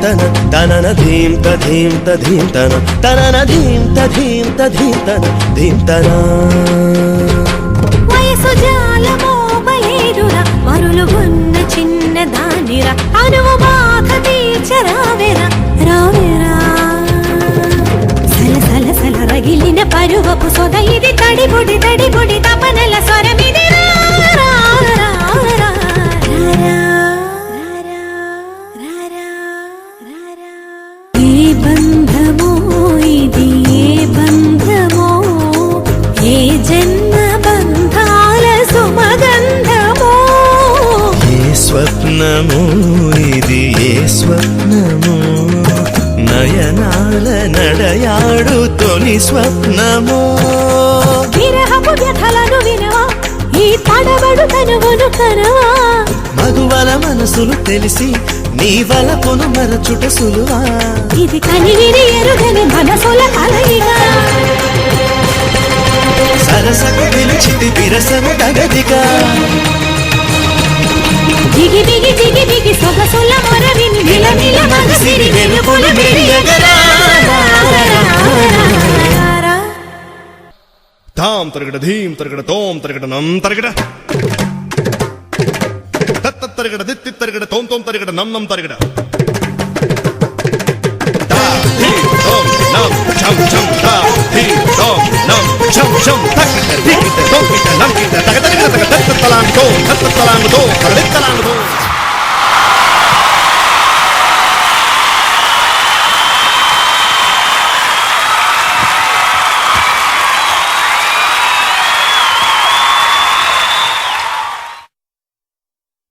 తన తనన ధీం తధీం తధీం తన తనన ధీం తధీం తధీం తన ధీం తన వయసు జాలమోబలేరురా మరులుగున్న చిన్న దానిరా అనువు బాధ తీర్చరావేరా రావేరా సల సల సల రగిలిన పరువపు సొద ఇది తడిబుడి తడిబుడి తపనల స్వరమిది రా రా రా రా రా ఏ బంధమో ఇది ఏ బంధమో ఏ జన్మ బంధాల సుమగంధమో ఏ స్వప్నము ఇది ఏ స్వప్నము నయనాల నడయాడు తొలి స్వప్నము విరహపు వ్యథలను వినవా ఈ తడబడు తనువును కనవా మగువల మనసులు తెలిసి నీ వలపును మరచుట సులువా ఇది కనివిని ఎరుగని మనసుల కలయిగా సరసకు పిలిచితి విరసము తగదిగా దిగి దిగి దిగి దిగి సొగసుల మొరవిని నిల నిల మగసిరి వెలుగులు మెరియగరా తాం తరగడ ధీం తరగడ తోం తరగడ నం తరగడ తత్త తరగడ దిత్తి తరగడ తోం తోం తరగడ నం నం తరగడ తా ధీం తోం నం ఛం ఛం తా ధీం తోం నం ఛం ఛం తక్కిట దిక్కిట తోకిట నంకిట తగ తగ తగ తత్త తలాంగ్ తో తత్త తలాంగ్ తో తగ తలాంగ్ తో